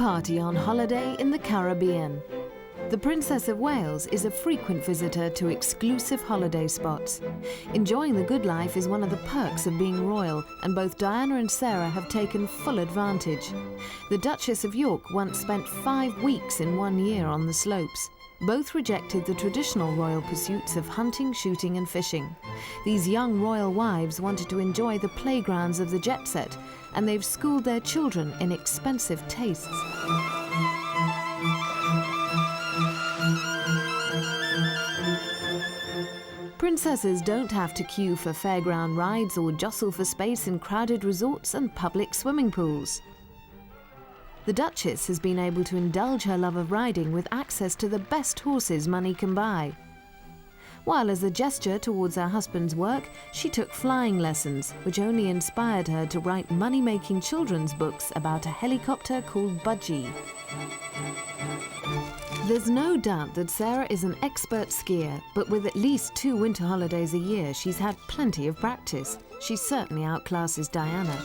party on holiday in the Caribbean. The Princess of Wales is a frequent visitor to exclusive holiday spots. Enjoying the good life is one of the perks of being royal, and both Diana and Sarah have taken full advantage. The Duchess of York once spent 5 weeks in 1 year on the slopes. Both rejected the traditional royal pursuits of hunting, shooting and fishing. These young royal wives wanted to enjoy the playgrounds of the jet set, and they've schooled their children in expensive tastes. Princesses don't have to queue for fairground rides or jostle for space in crowded resorts and public swimming pools. The Duchess has been able to indulge her love of riding with access to the best horses money can buy. While as a gesture towards her husband's work, she took flying lessons, which only inspired her to write money-making children's books about a helicopter called Budgie. There's no doubt that Sarah is an expert skier, but with at least 2 winter holidays a year, she's had plenty of practice. She certainly outclasses Diana.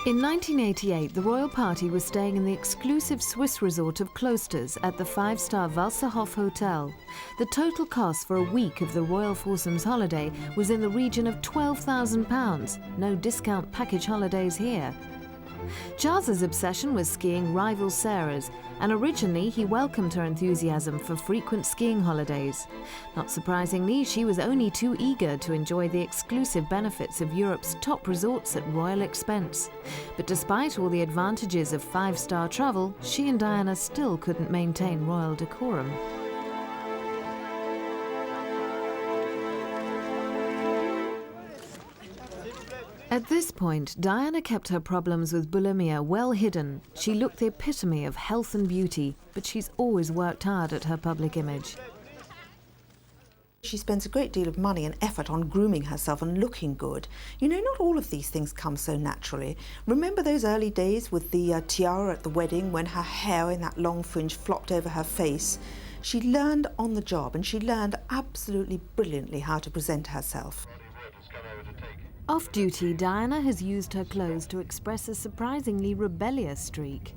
In 1988, the royal party was staying in the exclusive Swiss resort of Klosters at the 5-star Walserhof Hotel. The total cost for a week of the royal foursome's holiday was in the region of £12,000. No discount package holidays here. Charles's obsession was skiing rival Sarah's, and originally he welcomed her enthusiasm for frequent skiing holidays. Not surprisingly, she was only too eager to enjoy the exclusive benefits of Europe's top resorts at royal expense. But despite all the advantages of 5-star travel, she and Diana still couldn't maintain royal decorum. At this point, Diana kept her problems with bulimia well hidden. She looked the epitome of health and beauty, but she's always worked hard at her public image. She spends a great deal of money and effort on grooming herself and looking good. You know, not all of these things come so naturally. Remember those early days with the tiara at the wedding when her hair in that long fringe flopped over her face? She learned on the job, and she learned absolutely brilliantly how to present herself. Off-duty, Diana has used her clothes to express a surprisingly rebellious streak.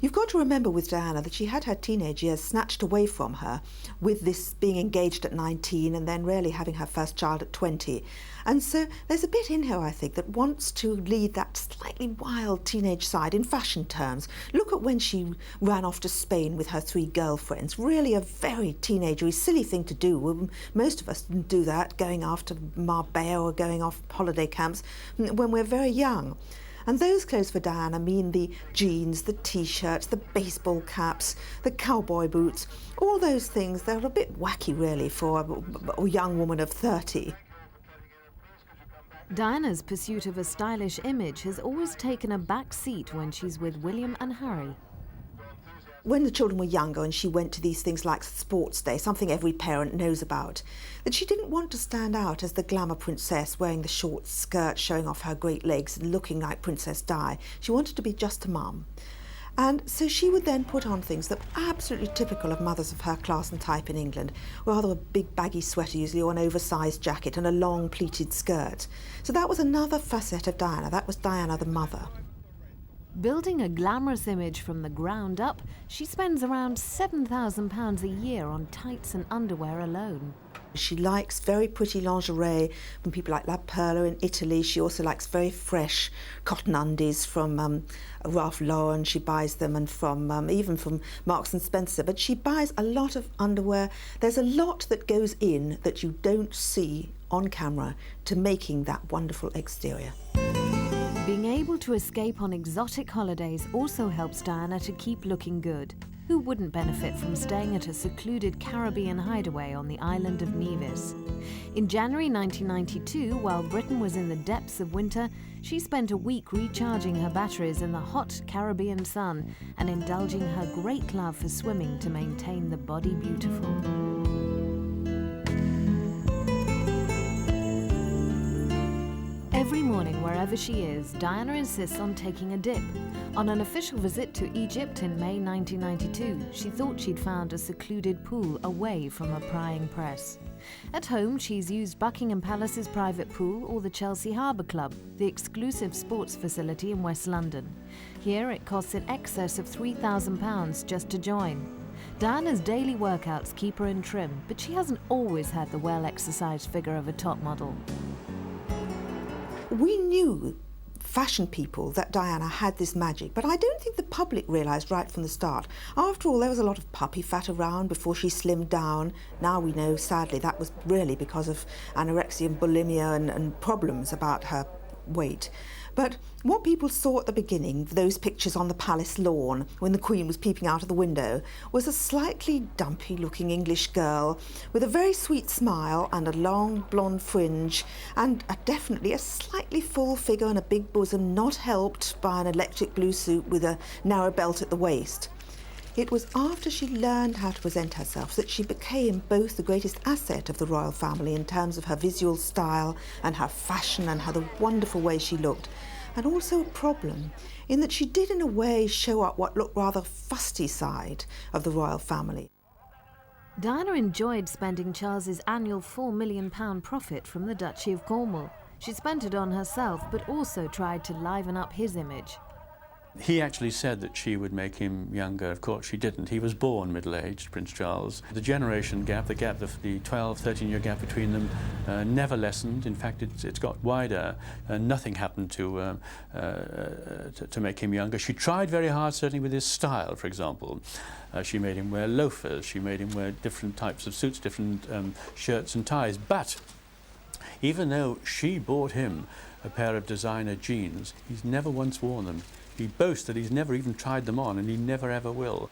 You've got to remember with Diana that she had her teenage years snatched away from her, with this being engaged at 19 and then really having her first child at 20. And so there's a bit in her, I think, that wants to lead that slightly wild teenage side in fashion terms. Look at when she ran off to Spain with her 3 girlfriends. Really a very teenagery, silly thing to do. Most of us didn't do that, going off to Marbella or going off holiday camps when we're very young. And those clothes for Diana mean the jeans, the t-shirts, the baseball caps, the cowboy boots, all those things that are a bit wacky really for a young woman of 30. Diana's pursuit of a stylish image has always taken a back seat when she's with William and Harry. When the children were younger and she went to these things like Sports Day, something every parent knows about, that she didn't want to stand out as the glamour princess wearing the short skirt showing off her great legs and looking like Princess Di. She wanted to be just a mum. And so she would then put on things that were absolutely typical of mothers of her class and type in England, rather a big baggy sweater usually, or an oversized jacket and a long pleated skirt. So that was another facet of Diana. That was Diana the mother. Building a glamorous image from the ground up, she spends around £7,000 a year on tights and underwear alone. She likes very pretty lingerie from people like La Perla in Italy. She also likes very fresh cotton undies from Ralph Lauren. She buys them, and from even from Marks and Spencer. But she buys a lot of underwear. There's a lot that goes in that you don't see on camera to making that wonderful exterior. Being able to escape on exotic holidays also helps Diana to keep looking good. Who wouldn't benefit from staying at a secluded Caribbean hideaway on the island of Nevis? In January 1992, while Britain was in the depths of winter, she spent a week recharging her batteries in the hot Caribbean sun and indulging her great love for swimming to maintain the body beautiful. Every morning, wherever she is, Diana insists on taking a dip. On an official visit to Egypt in May 1992, she thought she'd found a secluded pool away from a prying press. At home, she's used Buckingham Palace's private pool or the Chelsea Harbour Club, the exclusive sports facility in West London. Here, it costs in excess of £3,000 just to join. Diana's daily workouts keep her in trim, but she hasn't always had the well-exercised figure of a top model. We knew, fashion people, that Diana had this magic, but I don't think the public realised right from the start. After all, there was a lot of puppy fat around before she slimmed down. Now we know, sadly, that was really because of anorexia and bulimia and problems about her weight. But what people saw at the beginning, those pictures on the palace lawn when the Queen was peeping out of the window, was a slightly dumpy-looking English girl with a very sweet smile and a long blonde fringe and definitely a slightly full figure and a big bosom, not helped by an electric blue suit with a narrow belt at the waist. It was after she learned how to present herself that she became both the greatest asset of the royal family in terms of her visual style and her fashion and the wonderful way she looked, and also a problem in that she did in a way show up what looked rather fusty side of the royal family. Diana enjoyed spending Charles's annual £4 million profit from the Duchy of Cornwall. She spent it on herself, but also tried to liven up his image. He actually said that she would make him younger. Of course, she didn't. He was born middle-aged, Prince Charles. The generation gap, the 12, 13-year gap between them never lessened. In fact, it's got wider. Nothing happened to make him younger. She tried very hard, certainly with his style, for example. She made him wear loafers. She made him wear different types of suits, different shirts and ties. But even though she bought him a pair of designer jeans, he's never once worn them. He boasts that he's never even tried them on, and he never ever will.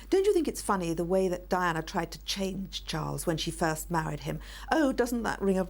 Don't you think it's funny the way that Diana tried to change Charles when she first married him? Oh, doesn't that ring a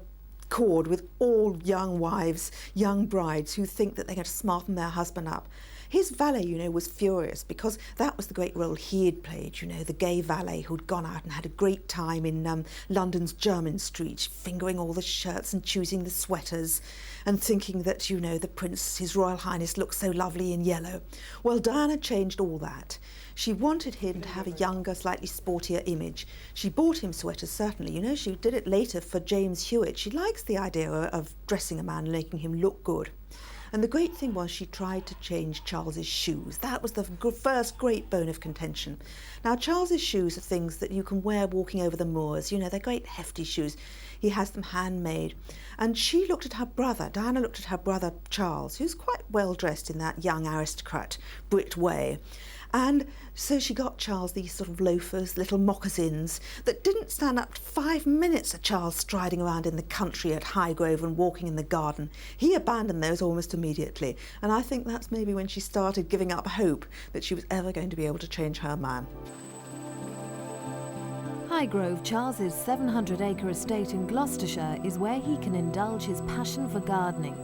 chord with all young wives, young brides who think that they're going to smarten their husband up? His valet, you know, was furious because that was the great role he had played, you know, the gay valet who'd gone out and had a great time in London's Jermyn Street, fingering all the shirts and choosing the sweaters and thinking that, you know, the Prince, His Royal Highness, looked so lovely in yellow. Well, Diana changed all that. She wanted him to have a younger, slightly sportier image. She bought him sweaters, certainly. You know, she did it later for James Hewitt. She likes the idea of dressing a man and making him look good. And the great thing was she tried to change Charles's shoes. That was the first great bone of contention. Now, Charles's shoes are things that you can wear walking over the moors. You know, they're great hefty shoes. He has them handmade. And she looked at her brother, Diana looked at her brother Charles, who's quite well dressed in that young aristocrat Brit way. And so she got Charles these sort of loafers, little moccasins, that didn't stand up to 5 minutes of Charles striding around in the country at Highgrove and walking in the garden. He abandoned those almost immediately. And I think that's maybe when she started giving up hope that she was ever going to be able to change her man. Highgrove, Charles's 700-acre estate in Gloucestershire, is where he can indulge his passion for gardening.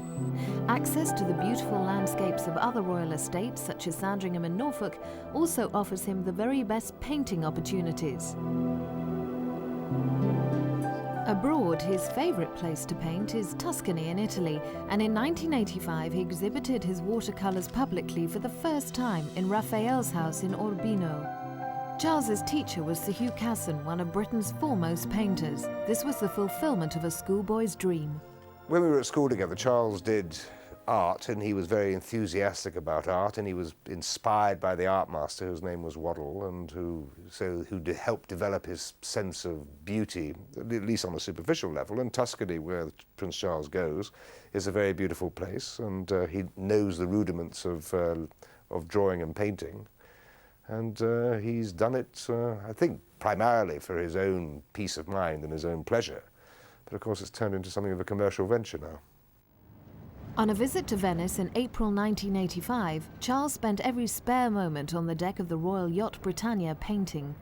Access to the beautiful landscapes of other royal estates, such as Sandringham and Norfolk, also offers him the very best painting opportunities. Abroad, his favourite place to paint is Tuscany in Italy, and in 1985 he exhibited his watercolours publicly for the first time in Raphael's house in Urbino. Charles's teacher was Sir Hugh Casson, one of Britain's foremost painters. This was the fulfilment of a schoolboy's dream. When we were at school together, Charles did art, and he was very enthusiastic about art, and he was inspired by the art master, whose name was Waddell, and who helped develop his sense of beauty, at least on a superficial level. And Tuscany, where Prince Charles goes, is a very beautiful place, and he knows the rudiments of drawing and painting. And he's done it, I think, primarily for his own peace of mind and his own pleasure. But of course it's turned into something of a commercial venture now. On a visit to Venice in April 1985, Charles spent every spare moment on the deck of the Royal Yacht Britannia painting.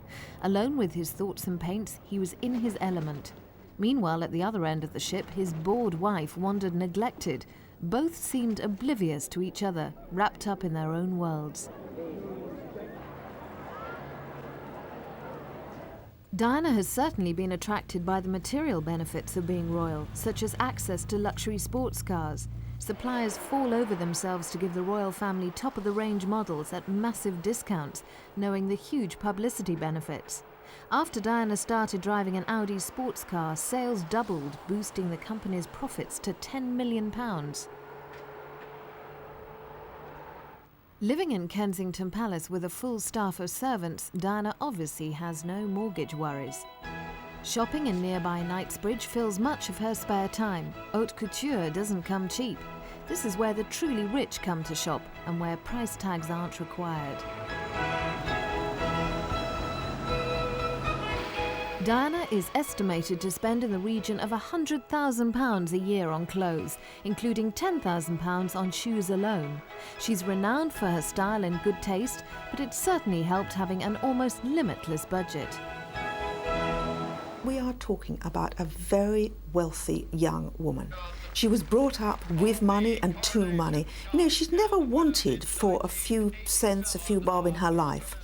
Alone with his thoughts and paints, he was in his element. Meanwhile, at the other end of the ship, his bored wife wandered neglected. Both seemed oblivious to each other, wrapped up in their own worlds. Diana has certainly been attracted by the material benefits of being royal, such as access to luxury sports cars. Suppliers fall over themselves to give the royal family top-of-the-range models at massive discounts, knowing the huge publicity benefits. After Diana started driving an Audi sports car, sales doubled, boosting the company's profits to £10 million. Living in Kensington Palace with a full staff of servants, Diana obviously has no mortgage worries. Shopping in nearby Knightsbridge fills much of her spare time. Haute couture doesn't come cheap. This is where the truly rich come to shop and where price tags aren't required. Diana is estimated to spend in the region of £100,000 a year on clothes, including £10,000 on shoes alone. She's renowned for her style and good taste, but it certainly helped having an almost limitless budget. We are talking about a very wealthy young woman. She was brought up with money and to money. You know, she's never wanted for a few cents, a few bob in her life.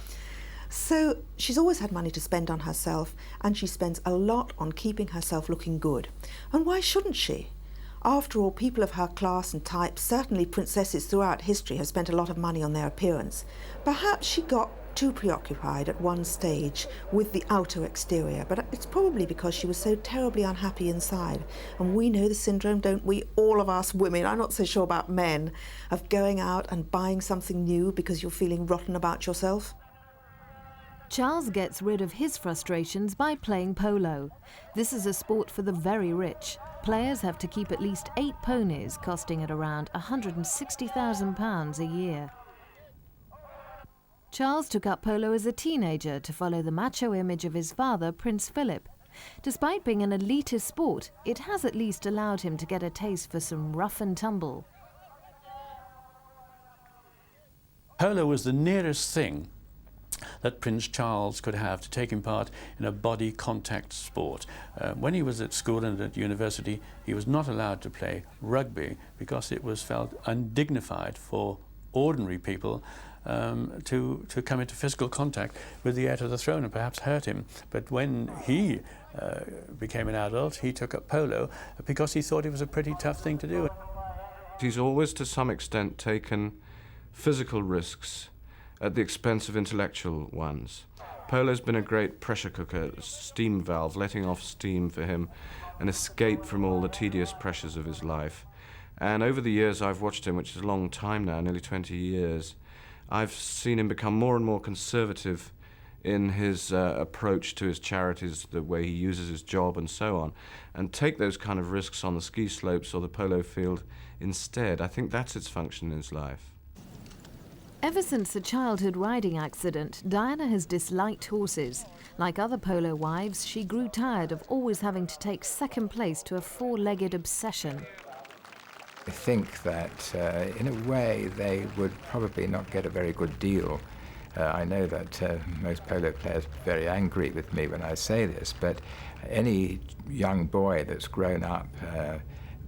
So she's always had money to spend on herself, and she spends a lot on keeping herself looking good. And why shouldn't she? After all, people of her class and type, certainly princesses throughout history, have spent a lot of money on their appearance. Perhaps she got too preoccupied at one stage with the outer exterior, but it's probably because she was so terribly unhappy inside. And we know the syndrome, don't we? All of us women, I'm not so sure about men, of going out and buying something new because you're feeling rotten about yourself. Charles gets rid of his frustrations by playing polo. This is a sport for the very rich. Players have to keep at least 8 ponies, costing at around £160,000 a year. Charles took up polo as a teenager to follow the macho image of his father, Prince Philip. Despite being an elitist sport, it has at least allowed him to get a taste for some rough and tumble. Polo was the nearest thing that Prince Charles could have to taking part in a body contact sport. When he was at school and at university, he was not allowed to play rugby because it was felt undignified for ordinary people to come into physical contact with the heir to the throne and perhaps hurt him. But when he became an adult, he took up polo because he thought it was a pretty tough thing to do. He's always, to some extent, taken physical risks at the expense of intellectual ones. Polo's been a great pressure cooker, steam valve, letting off steam for him, an escape from all the tedious pressures of his life. And over the years I've watched him, which is a long time now, nearly 20 years, I've seen him become more and more conservative in his approach to his charities, the way he uses his job and so on, and take those kind of risks on the ski slopes or the polo field instead. I think that's its function in his life. Ever since a childhood riding accident, Diana has disliked horses. Like other polo wives, she grew tired of always having to take second place to a 4-legged obsession. I think that, in a way, they would probably not get a very good deal. I know that most polo players are very angry with me when I say this, but any young boy that's grown up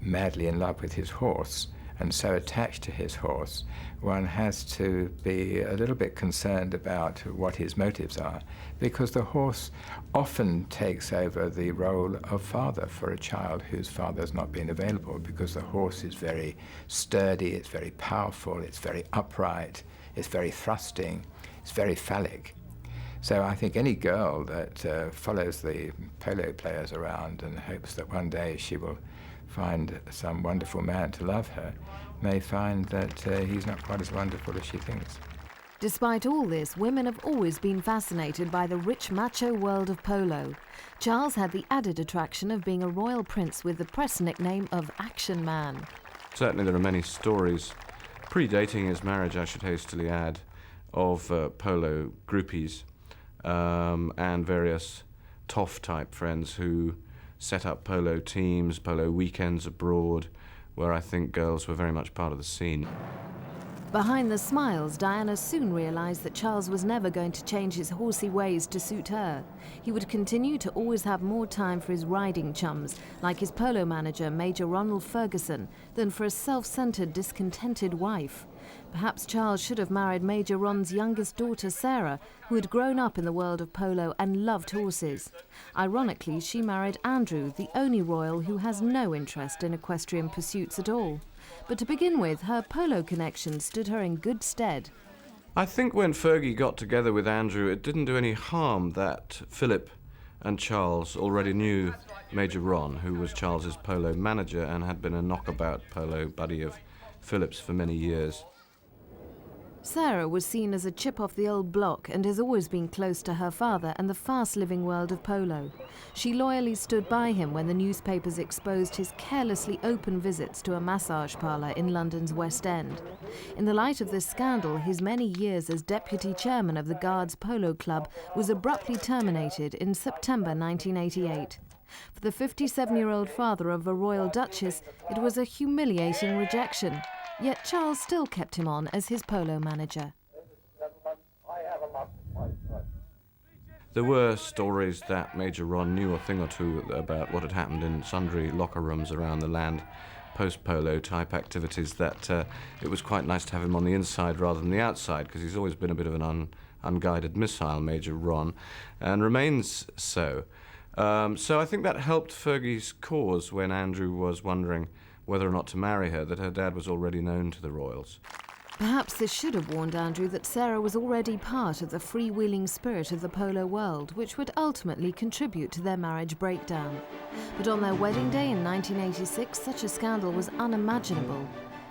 madly in love with his horse and so attached to his horse, one has to be a little bit concerned about what his motives are, because the horse often takes over the role of father for a child whose father has not been available, because the horse is very sturdy, it's very powerful, it's very upright, it's very thrusting, it's very phallic. So I think any girl that follows the polo players around and hopes that one day she will find some wonderful man to love her may find that he's not quite as wonderful as she thinks. Despite all this, women have always been fascinated by the rich macho world of polo. Charles had the added attraction of being a royal prince with the press nickname of Action Man. Certainly there are many stories, predating his marriage, I should hastily add, of polo groupies and various toff-type friends who set up polo teams, polo weekends abroad, where I think girls were very much part of the scene. Behind the smiles, Diana soon realised that Charles was never going to change his horsey ways to suit her. He would continue to always have more time for his riding chums, like his polo manager, Major Ronald Ferguson, than for a self-centred, discontented wife. Perhaps Charles should have married Major Ron's youngest daughter, Sarah, who had grown up in the world of polo and loved horses. Ironically, she married Andrew, the only royal who has no interest in equestrian pursuits at all. But to begin with, her polo connection stood her in good stead. I think when Fergie got together with Andrew, it didn't do any harm that Philip and Charles already knew Major Ron, who was Charles's polo manager and had been a knockabout polo buddy of Philip's for many years. Sarah was seen as a chip off the old block and has always been close to her father and the fast-living world of polo. She loyally stood by him when the newspapers exposed his carelessly open visits to a massage parlour in London's West End. In the light of this scandal, his many years as deputy chairman of the Guards Polo Club was abruptly terminated in September 1988. For the 57-year-old father of a royal duchess, it was a humiliating rejection. Yet Charles still kept him on as his polo manager. There were stories that Major Ron knew a thing or two about what had happened in sundry locker rooms around the land, post-polo type activities, that it was quite nice to have him on the inside rather than the outside, because he's always been a bit of an unguided missile, Major Ron, and remains so. So I think that helped Fergie's cause when Andrew was wondering whether or not to marry her, that her dad was already known to the royals. Perhaps this should have warned Andrew that Sarah was already part of the freewheeling spirit of the polo world, which would ultimately contribute to their marriage breakdown. But on their wedding day in 1986, such a scandal was unimaginable.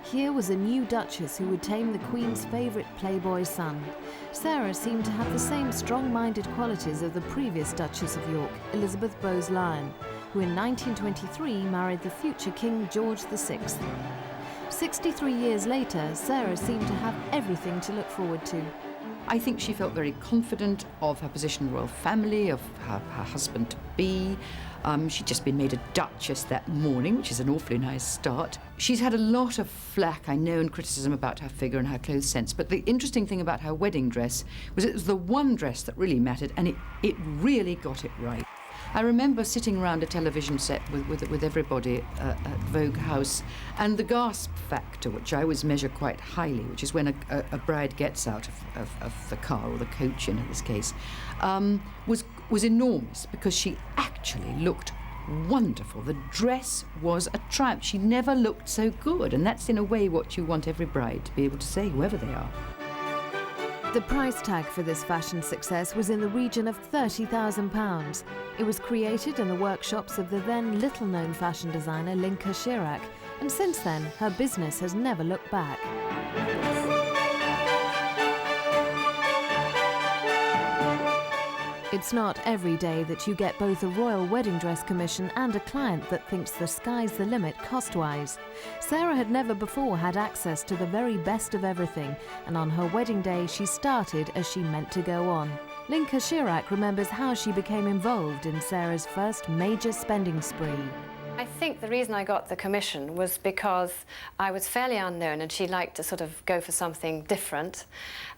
Here was a new duchess who would tame the Queen's favourite playboy son. Sarah seemed to have the same strong-minded qualities of the previous Duchess of York, Elizabeth Bowes-Lyon, who in 1923 married the future King George VI. 63 years later, Sarah seemed to have everything to look forward to. I think she felt very confident of her position in the royal family, of her husband-to-be. She'd just been made a duchess that morning, which is an awfully nice start. She's had a lot of flack, I know, and criticism about her figure and her clothes sense, but the interesting thing about her wedding dress was it was the one dress that really mattered, and it really got it right. I remember sitting around a television set with everybody at Vogue House, and the gasp factor, which I always measure quite highly, which is when a bride gets out of the car, or the coach in this case, was enormous, because she actually looked wonderful. The dress was a triumph. She never looked so good, and that's in a way what you want every bride to be able to say, whoever they are. The price tag for this fashion success was in the region of £30,000. It was created in the workshops of the then little-known fashion designer Linka Chirac, and since then her business has never looked back. It's not every day that you get both a royal wedding dress commission and a client that thinks the sky's the limit cost-wise. Sarah had never before had access to the very best of everything, and on her wedding day she started as she meant to go on. Linka Chirac remembers how she became involved in Sarah's first major spending spree. I think the reason I got the commission was because I was fairly unknown and she liked to sort of go for something different.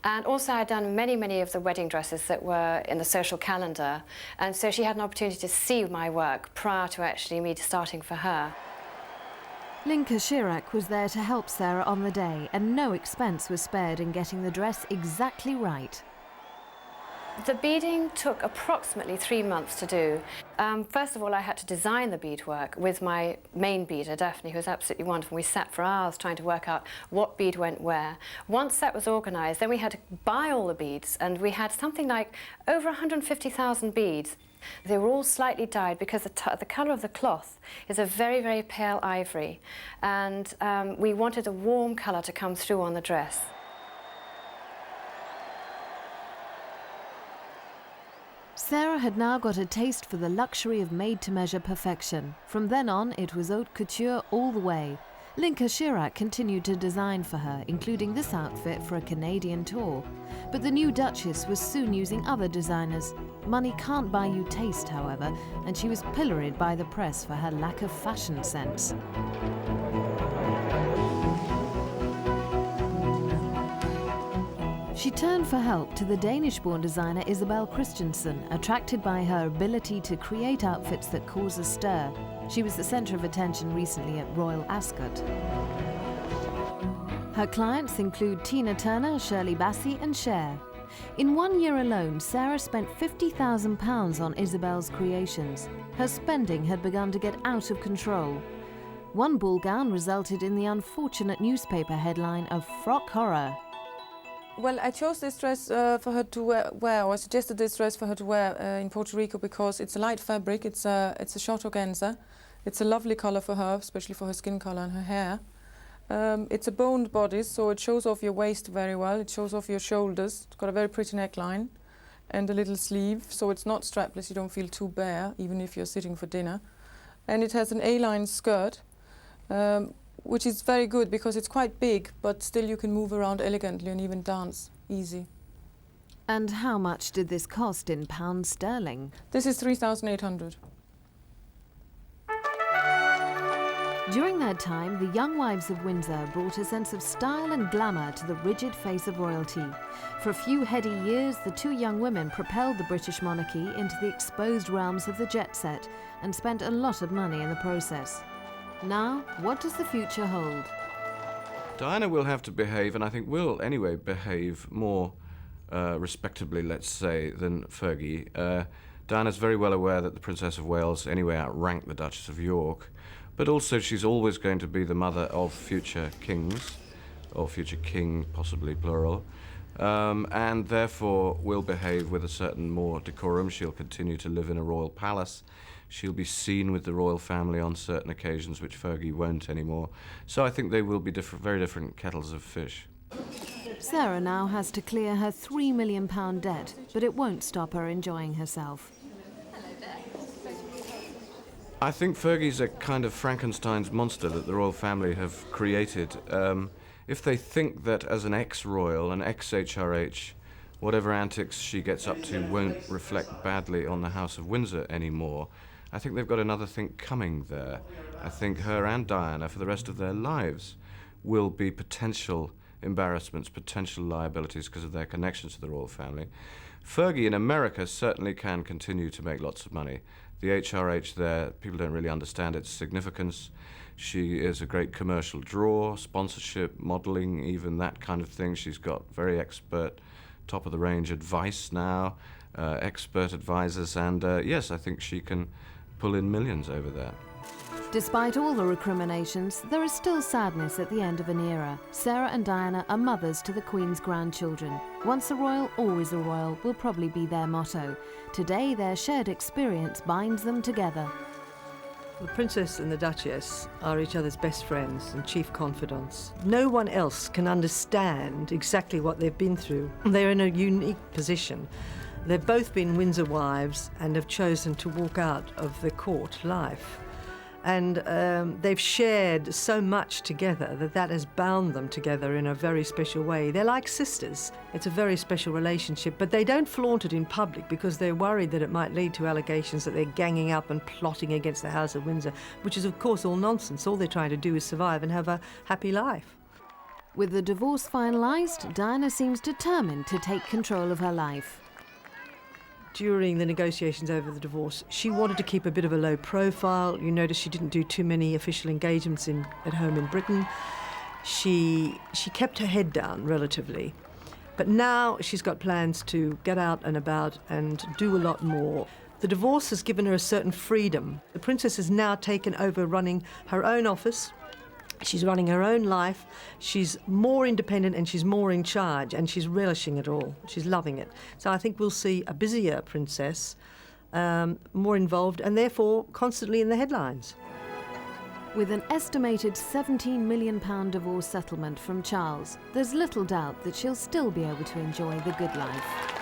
And also I'd done many of the wedding dresses that were in the social calendar, and so she had an opportunity to see my work prior to actually me starting for her. Linka Chirac was there to help Sarah on the day, and no expense was spared in getting the dress exactly right. The beading took approximately 3 months to do. First of all, I had to design the beadwork with my main beader, Daphne, who was absolutely wonderful. We sat for hours trying to work out what bead went where. Once that was organised, then we had to buy all the beads, and we had something like over 150,000 beads. They were all slightly dyed because the colour of the cloth is a very pale ivory, and we wanted a warm colour to come through on the dress. Sarah had now got a taste for the luxury of made-to-measure perfection. From then on, it was haute couture all the way. Linka Chirac continued to design for her, including this outfit for a Canadian tour. But the new Duchess was soon using other designers. Money can't buy you taste, however, and she was pilloried by the press for her lack of fashion sense. She turned for help to the Danish-born designer Isabel Christensen, attracted by her ability to create outfits that cause a stir. She was the centre of attention recently at Royal Ascot. Her clients include Tina Turner, Shirley Bassey and Cher. In 1 year alone, Sarah spent £50,000 on Isabel's creations. Her spending had begun to get out of control. One ball gown resulted in the unfortunate newspaper headline of "Frock Horror." Well, I chose this dress for her to wear, or I suggested this dress for her to wear in Puerto Rico because it's a light fabric, it's a short organza. It's a lovely colour for her, especially for her skin colour and her hair. It's a boned bodice, so it shows off your waist very well, it shows off your shoulders. It's got a very pretty neckline and a little sleeve, so it's not strapless, you don't feel too bare, even if you're sitting for dinner. And it has an A-line skirt, which is very good because it's quite big, but still you can move around elegantly and even dance easy. And how much did this cost in pounds sterling? This is 3,800. During their time, the young wives of Windsor brought a sense of style and glamour to the rigid face of royalty. For a few heady years, the two young women propelled the British monarchy into the exposed realms of the jet set and spent a lot of money in the process. Now, what does the future hold? Diana will have to behave, and I think will anyway behave more respectably, let's say, than Fergie. Diana's very well aware that the Princess of Wales anyway outranked the Duchess of York, but also she's always going to be the mother of future kings, or future king, possibly plural, and therefore will behave with a certain more decorum. She'll continue to live in a royal palace. She'll be seen with the royal family on certain occasions, which Fergie won't anymore. So I think they will be very different kettles of fish. Sarah now has to clear her £3 million debt, but it won't stop her enjoying herself. I think Fergie's a kind of Frankenstein's monster that the royal family have created. If they think that as an ex-royal, an ex-HRH, whatever antics she gets up to won't reflect badly on the House of Windsor anymore, I think they've got another thing coming there. I think her and Diana, for the rest of their lives, will be potential embarrassments, potential liabilities because of their connections to the royal family. Fergie in America certainly can continue to make lots of money. The HRH there, people don't really understand its significance. She is a great commercial draw, sponsorship, modelling, even that kind of thing. She's got very expert, top-of-the-range advice now, expert advisors, and yes, I think she can pull in millions over there. Despite all the recriminations, there is still sadness at the end of an era. Sarah and Diana are mothers to the Queen's grandchildren. Once a royal, always a royal will probably be their motto. Today, their shared experience binds them together. The Princess and the Duchess are each other's best friends and chief confidants. No one else can understand exactly what they've been through. They're in a unique position. They've both been Windsor wives and have chosen to walk out of the court life. And they've shared so much together that has bound them together in a very special way. They're like sisters. It's a very special relationship, but they don't flaunt it in public because they're worried that it might lead to allegations that they're ganging up and plotting against the House of Windsor, which is, of course, all nonsense. All they're trying to do is survive and have a happy life. With the divorce finalised, Diana seems determined to take control of her life. During the negotiations over the divorce, she wanted to keep a bit of a low profile. You notice she didn't do too many official engagements at home in Britain. She kept her head down relatively. But now she's got plans to get out and about and do a lot more. The divorce has given her a certain freedom. The Princess has now taken over running her own office. She's running her own life. She's more independent and she's more in charge, and she's relishing it all. She's loving it. So I think we'll see a busier Princess, more involved and therefore constantly in the headlines. With an estimated £17 million divorce settlement from Charles, there's little doubt that she'll still be able to enjoy the good life.